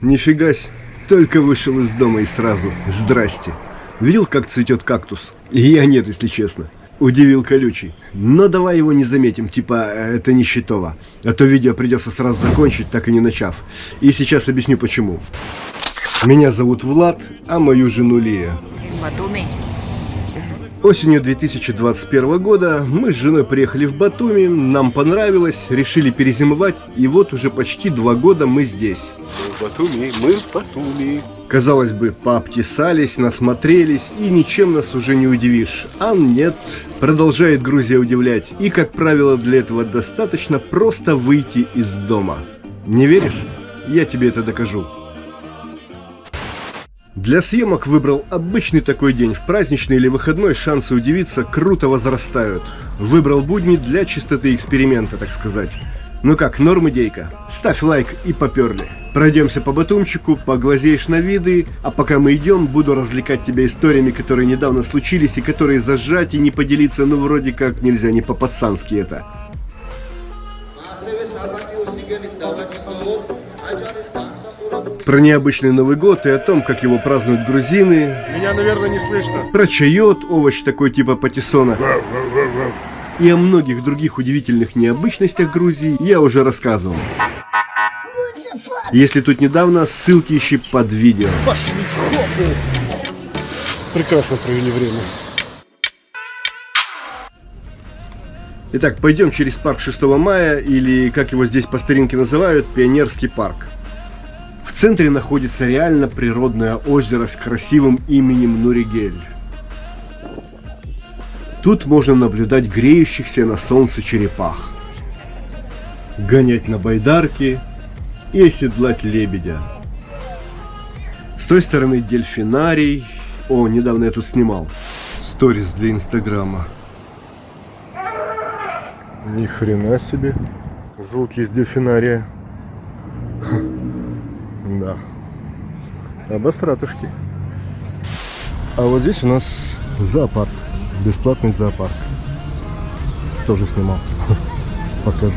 Нифигась, только вышел из дома и сразу здрасте. Видел, как цветет кактус? Я нет, если честно. Удивил колючий. Но давай его не заметим, типа это не Щитова. А то видео придется сразу закончить, так и не начав. И сейчас объясню почему. Меня зовут Влад, а мою жену Лия. Осенью 2021 года мы с женой приехали в Батуми, нам понравилось, решили перезимовать, и вот уже почти 2 года мы здесь. Мы в Батуми. Казалось бы, пообтесались, насмотрелись, и ничем нас уже не удивишь. А нет, продолжает Грузия удивлять, и, как правило, для этого достаточно просто выйти из дома. Не веришь? Я тебе это докажу. Для съемок выбрал обычный такой день. В праздничный или выходной шансы удивиться круто возрастают. Выбрал будни для чистоты эксперимента, так сказать. Ну как, норм идейка? Ставь лайк и поперли. Пройдемся по Батумчику, поглазеешь на виды, а пока мы идем, буду развлекать тебя историями, которые недавно случились и которые зажать и не поделиться, ну вроде как нельзя, не по-пацански это. Про необычный Новый год и о том, как его празднуют грузины. Меня, наверное, не слышно. Про чайот, овощ такой типа патиссона. И о многих других удивительных необычностях Грузии я уже рассказывал. Если тут недавно, ссылки ищи под видео. Пошли в хопу. Прекрасно провели время. Итак, пойдем через парк 6 мая, или, как его здесь по старинке называют, Пионерский парк. В центре находится реально природное озеро с красивым именем Нуригель. Тут можно наблюдать греющихся на солнце черепах, гонять на байдарке и оседлать лебедя. С той стороны дельфинарий. О, недавно я тут снимал сторис для Инстаграма. Ни хрена себе. Звуки из дельфинария. Да. Обосратушки. А вот здесь у нас зоопарк. Бесплатный зоопарк. Тоже снимал. Покажу.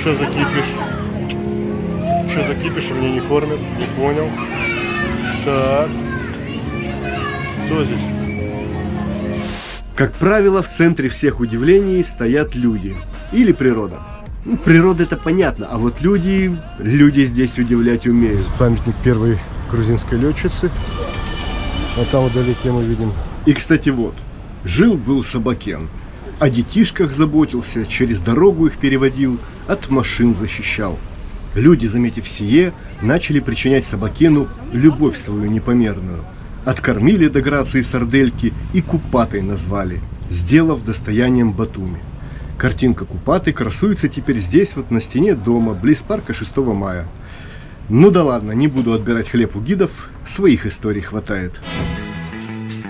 Что за кипиш? Что за кипиш? Меня не кормят? Не понял. Так. Кто здесь? Как правило, в центре всех удивлений стоят люди. Или природа. Ну, природа это понятно, а вот люди здесь удивлять умеют. Памятник первой грузинской летчицы. А там вдалеке мы видим. И, кстати, вот, жил-был собакен. О детишках заботился, через дорогу их переводил, от машин защищал. Люди, заметив сие, начали причинять собакену любовь свою непомерную. Откормили до грации сардельки и Купатой назвали, сделав достоянием Батуми. Картинка Купаты красуется теперь здесь вот на стене дома, близ парка 6 мая. Ну да ладно, не буду отбирать хлеб у гидов, своих историй хватает.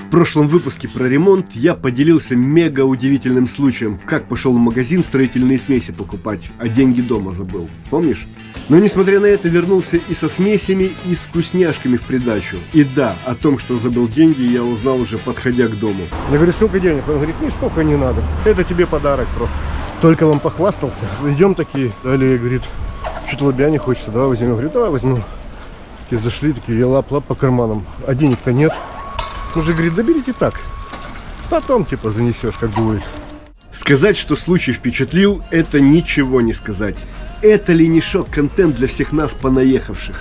В прошлом выпуске про ремонт я поделился мега удивительным случаем, как пошел в магазин строительные смеси покупать, а деньги дома забыл. Помнишь? Но несмотря на это, вернулся и со смесями, и с вкусняшками в придачу. И да, о том, что забыл деньги, я узнал уже подходя к дому. Я говорю, сколько денег? Он говорит, столько не надо. Это тебе подарок просто. Только вам похвастался. Идем такие. Далее, говорит, что-то лобяне хочется, давай возьмем. Я говорю, давай возьмем. Такие зашли, такие, я лап-лап по карманам. А денег-то нет. Он же говорит, да берите так. Потом, типа, занесешь, как будет. Сказать, что случай впечатлил, это ничего не сказать. Это ли не шок-контент для всех нас понаехавших?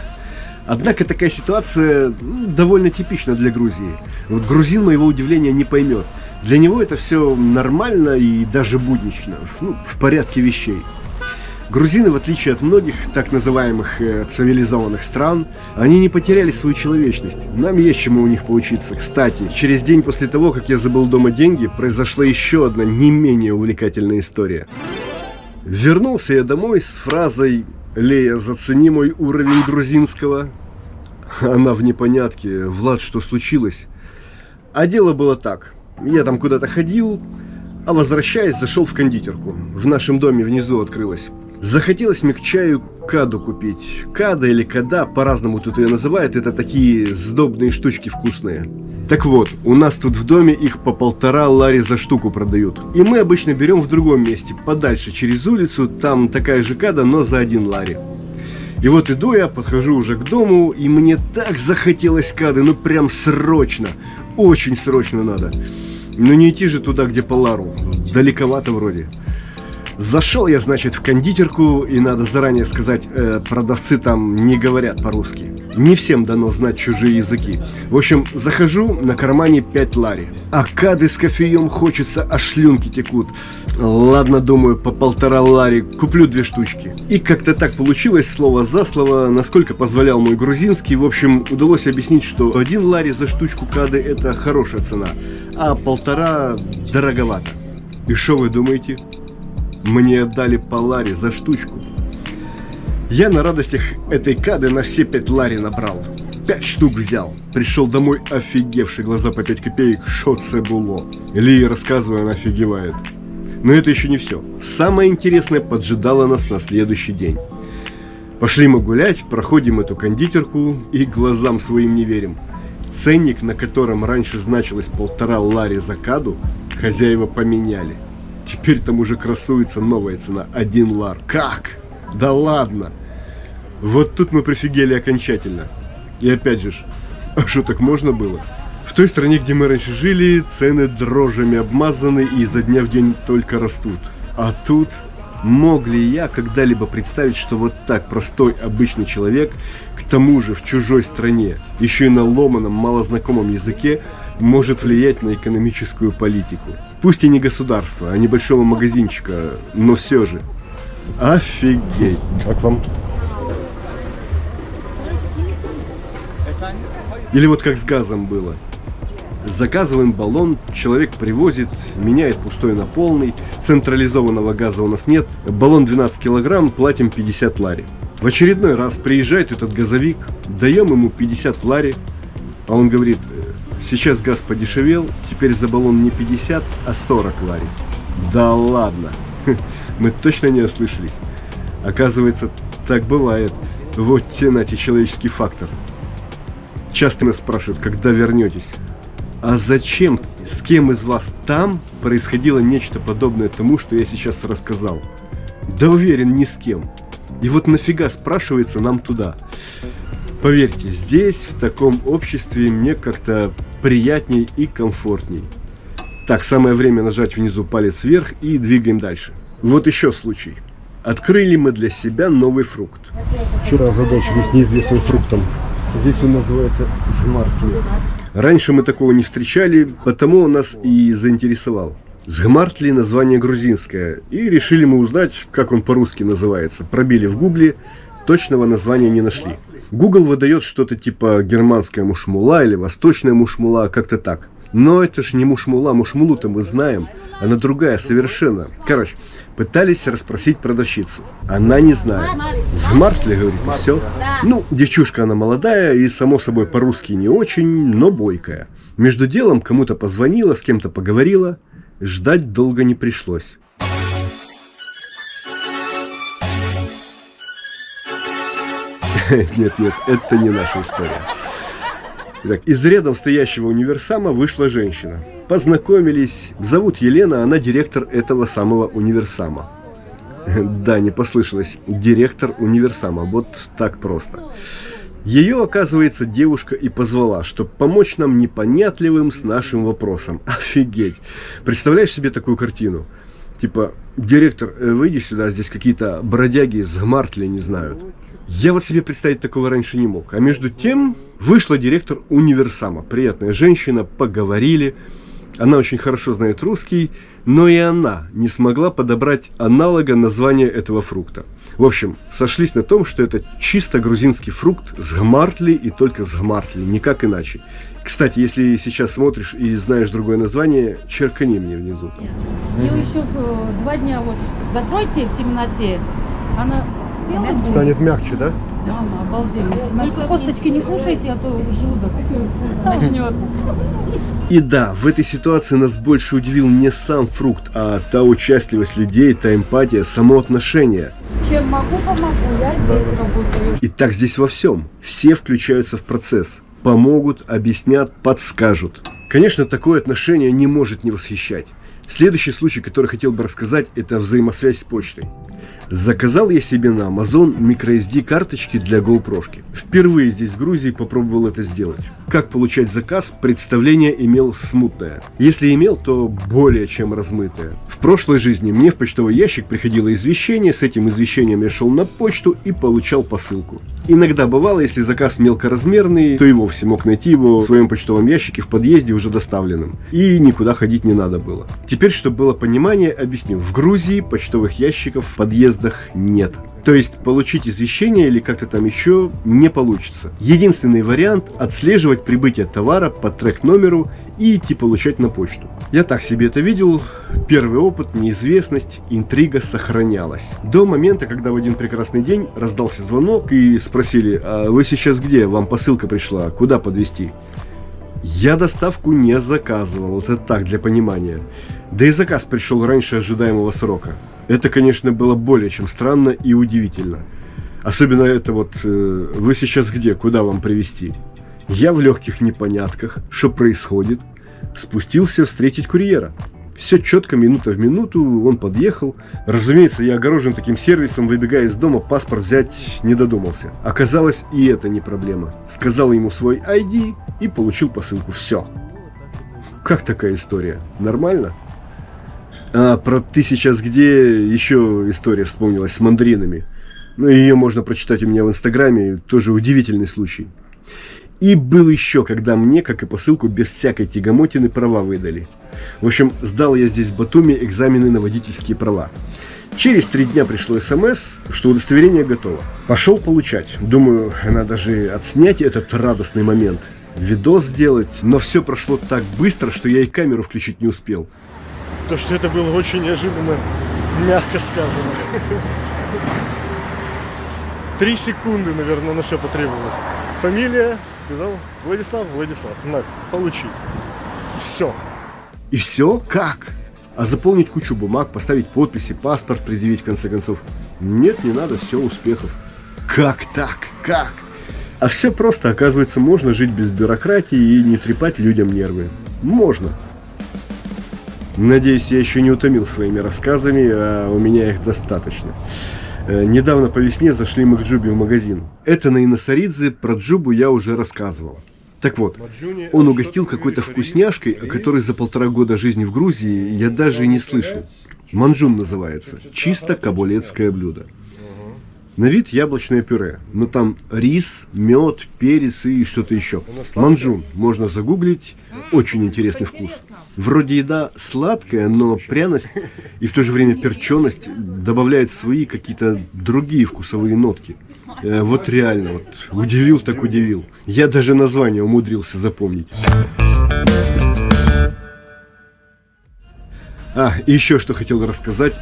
Однако такая ситуация довольно типична для Грузии. Вот грузин моего удивления не поймет. Для него это все нормально и даже буднично, в порядке вещей. Грузины, в отличие от многих так называемых цивилизованных стран, они не потеряли свою человечность. Нам есть чему у них поучиться. Кстати, через день после того, как я забыл дома деньги, произошла еще одна не менее увлекательная история. Вернулся я домой с фразой «Лея, зацени мой уровень грузинского». Она в непонятке. «Влад, что случилось?» А дело было так. Я там куда-то ходил, а возвращаясь, зашел в кондитерку. В нашем доме внизу открылась. Захотелось мне к чаю каду купить. Када или када, по-разному тут ее называют. Это такие сдобные штучки вкусные. Так вот, у нас тут в доме их по 1,5 лари за штуку продают. И мы обычно берем в другом месте, подальше, через улицу, там такая же када, но за 1 лари. И вот иду я, подхожу уже к дому, и мне так захотелось кады, ну прям срочно, очень срочно надо. Но не идти же туда, где по лару, далековато вроде. Зашел я, значит, в кондитерку, и надо заранее сказать, продавцы там не говорят по-русски. Не всем дано знать чужие языки. В общем, захожу, на кармане 5 лари. А кады с кофеем хочется, аж слюнки текут. Ладно, думаю, по 1,5 лари куплю 2 штучки. И как-то так получилось, слово за слово, насколько позволял мой грузинский. В общем, удалось объяснить, что 1 лари за штучку кады – это хорошая цена, а 1,5 – дороговато. И что вы думаете? Мне отдали по лари за штучку. Я на радостях этой кады на все 5 лари набрал. 5 штук взял. Пришел домой офигевший, глаза по 5 копеек. Шо це було? Лии рассказываю, она офигевает. Но это еще не все. Самое интересное поджидало нас на следующий день. Пошли мы гулять, проходим эту кондитерку и глазам своим не верим. Ценник, на котором раньше значилось 1,5 лари за каду, хозяева поменяли. Теперь там уже красуется новая цена – 1 лар. Как? Да ладно! Вот тут мы прифигели окончательно. И опять же, а что, так можно было? В той стране, где мы раньше жили, цены дрожжами обмазаны и изо дня в день только растут. А тут мог ли я когда-либо представить, что вот так простой обычный человек, к тому же в чужой стране, еще и на ломаном, малознакомом языке, может влиять на экономическую политику. Пусть и не государства, а небольшого магазинчика, но все же. Офигеть! Как вам? Или вот как с газом было. Заказываем баллон, человек привозит, меняет пустой на полный, централизованного газа у нас нет, баллон 12 килограмм, платим 50 лари. В очередной раз приезжает этот газовик, даем ему 50 лари, а он говорит: сейчас газ подешевел, теперь за баллон не 50, а 40 лари. Да ладно, мы точно не ослышались. Оказывается, так бывает. Вот те человеческий фактор. Часто нас спрашивают, когда вернетесь. А зачем, с кем из вас там происходило нечто подобное тому, что я сейчас рассказал? Да уверен, ни с кем. И вот нафига спрашивается нам туда? Поверьте, здесь, в таком обществе, мне как-то приятней и комфортней. Так, самое время нажать внизу палец вверх и двигаем дальше. Вот еще случай. Открыли мы для себя новый фрукт. Вчера озадачились неизвестным фруктом. Здесь он называется сгмартли. Раньше мы такого не встречали, потому он нас и заинтересовал. Сгмартли – название грузинское, и решили мы узнать, как он по-русски называется. Пробили в гугле, точного названия не нашли. Google выдает что-то типа германская мушмула или восточная мушмула, как-то так. Но это ж не мушмула, мушмулу-то мы знаем, она другая совершенно. Короче, пытались расспросить продавщицу. Она не знает. Сгмартли, говорит, и все. Ну, девчушка она молодая и, само собой, по-русски не очень, но бойкая. Между делом кому-то позвонила, с кем-то поговорила. Ждать долго не пришлось. Нет, это не наша история. Итак, из рядом стоящего универсама вышла женщина. Познакомились. Зовут Елена, она директор этого самого универсама. Да, не послышалось. Директор универсама. Вот так просто. Ее, оказывается, девушка и позвала, чтобы помочь нам непонятливым с нашим вопросом. Офигеть. Представляешь себе такую картину? Типа, директор, выйди сюда, здесь какие-то бродяги с гмартли не знают. Я вот себе представить такого раньше не мог. А между тем вышла директор универсама. Приятная женщина, поговорили. Она очень хорошо знает русский, но и она не смогла подобрать аналога названия этого фрукта. В общем, сошлись на том, что это чисто грузинский фрукт с гмартли и только с гмартли, никак иначе. Кстати, если сейчас смотришь и знаешь другое название, черкани мне внизу. Ее еще 2 дня вот закройте в темноте, она спела будет. Станет мягче, да? Мама, обалденно. Значит, косточки не кушайте, а то желудок начнет. И да, в этой ситуации нас больше удивил не сам фрукт, а та участливость людей, та эмпатия, само отношение. Чем могу, помогу, я здесь работаю. И так здесь во всем. Все включаются в процесс. помогут, объяснят, подскажут. Конечно, такое отношение не может не восхищать. Следующий случай, который хотел бы рассказать, это взаимосвязь с почтой. Заказал я себе на Amazon microSD карточки для GoPro-шки. Впервые здесь, в Грузии, попробовал это сделать. Как получать заказ, представление имел смутное. Если имел, то более чем размытое. В прошлой жизни мне в почтовый ящик приходило извещение, с этим извещением я шел на почту и получал посылку. Иногда бывало, если заказ мелкоразмерный, то и вовсе мог найти его в своем почтовом ящике в подъезде уже доставленным. И никуда ходить не надо было. Теперь, чтобы было понимание, объясню. В Грузии почтовых ящиков в подъездах нет. То есть получить извещение или как-то там еще не получится. Единственный вариант – отслеживать прибытие товара по трек-номеру и идти получать на почту. Я так себе это видел. Первый опыт, неизвестность, интрига сохранялась. До момента, когда в один прекрасный день раздался звонок и спросили: «А вы сейчас где? Вам посылка пришла. Куда подвезти?» Я доставку не заказывал, это так, для понимания. Да и заказ пришел раньше ожидаемого срока. Это, конечно, было более чем странно и удивительно. Особенно это вот «вы сейчас где? Куда вам привезти?» Я в легких непонятках, что происходит, спустился встретить курьера. Все четко, минута в минуту, он подъехал. Разумеется, я огорожен таким сервисом, выбегая из дома, паспорт взять не додумался. Оказалось, и это не проблема. Сказал ему свой ID и получил посылку. Все. Как такая история? Нормально? А про «ты сейчас где» еще история вспомнилась с мандаринами. Ну, ее можно прочитать у меня в Инстаграме, тоже удивительный случай. И был еще, когда мне, как и посылку, без всякой тягомотины права выдали. В общем, сдал я здесь в Батуми экзамены на водительские права. Через 3 дня пришло СМС, что удостоверение готово. Пошел получать. Думаю, надо же отснять этот радостный момент. Видос сделать, но все прошло так быстро, что я и камеру включить не успел. То, что это было очень неожиданно, мягко сказано. 3 секунды, наверное, на все потребовалось. Фамилия, сказал Владислав, на, получи. Все. И все? Как? А заполнить кучу бумаг, поставить подписи, паспорт предъявить в конце концов? Нет, не надо, все, успехов. Как так? Как? А все просто, оказывается, можно жить без бюрократии и не трепать людям нервы. Можно. Надеюсь, я еще не утомил своими рассказами, а у меня их достаточно. Недавно по весне зашли мы к Джубе в магазин. Это на Инасаридзе, про Джубу я уже рассказывал. Так вот, он угостил какой-то вкусняшкой, о которой за 1,5 года жизни в Грузии я даже и не слышал. Манджун называется. Чисто кабулетское блюдо. На вид яблочное пюре, но там рис, мед, перец и что-то еще. Манджун, можно загуглить, очень интересный вкус. Вроде еда сладкая, но пряность и в то же время перченость добавляет свои какие-то другие вкусовые нотки. Вот реально, вот удивил так удивил. Я даже название умудрился запомнить. И еще что хотел рассказать.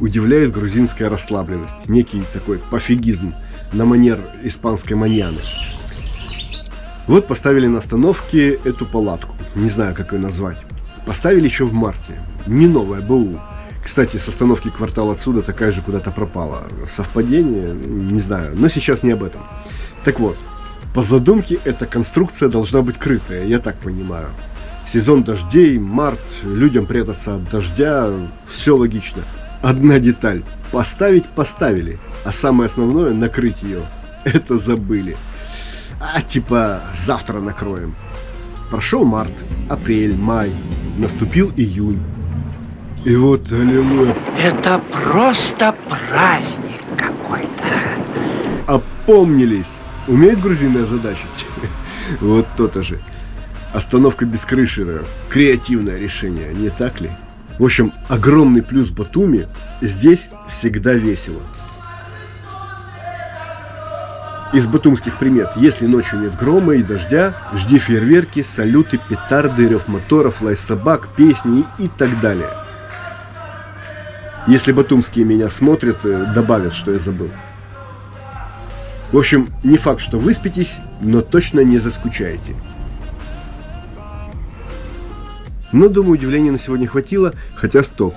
Удивляет грузинская расслабленность, некий такой пофигизм на манер испанской маньяны. Вот поставили на остановке эту палатку, не знаю, как ее назвать. Поставили еще в марте, не новая БУ. Кстати, с остановки квартал отсюда такая же куда-то пропала. Совпадение? Не знаю, но сейчас не об этом. Так вот, по задумке эта конструкция должна быть крытая, я так понимаю. Сезон дождей, март, людям прятаться от дождя, все логично. Одна деталь. Поставить поставили, а самое основное накрыть ее. Это забыли. Типа завтра накроем. Прошел март, апрель, май, наступил июнь. И вот, аллилуйя. Это просто праздник какой-то. Опомнились. Умеют грузины озадачить? Вот то-то же. Остановка без крыши. Креативное решение, не так ли? В общем, огромный плюс Батуми – здесь всегда весело. Из батумских примет: если ночью нет грома и дождя, жди фейерверки, салюты, петарды, рев моторов, лай собак, песни и так далее. Если батумские меня смотрят, добавят, что я забыл. В общем, не факт, что выспитесь, но точно не заскучаете. Но, думаю, удивления на сегодня хватило, хотя стоп.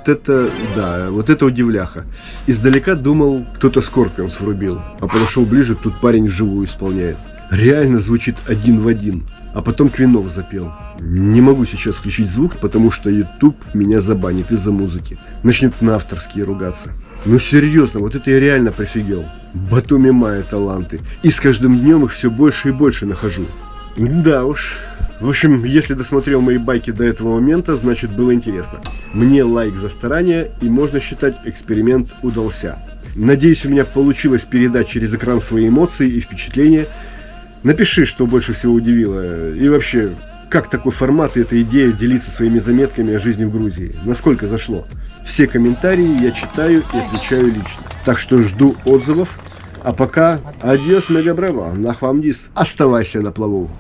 Вот это, да, вот это удивляха. Издалека думал, кто-то Скорпионс врубил, а подошел ближе, тут парень вживую исполняет. Реально звучит один в один. А потом Квинов запел. Не могу сейчас включить звук, потому что YouTube меня забанит из-за музыки. Начнет на авторские ругаться. Ну серьезно, вот это я реально прифигел. Батуми Мая таланты. И с каждым днем их все больше и больше нахожу. Да уж. В общем, если досмотрел мои байки до этого момента, значит было интересно. Мне лайк за старание, и можно считать, эксперимент удался. Надеюсь, у меня получилось передать через экран свои эмоции и впечатления. Напиши, что больше всего удивило. И вообще, как такой формат и эта идея делиться своими заметками о жизни в Грузии? Насколько зашло? Все комментарии я читаю и отвечаю лично. Так что жду отзывов. А пока, адьос, мега браво, нахвамдис. Оставайся на плаву.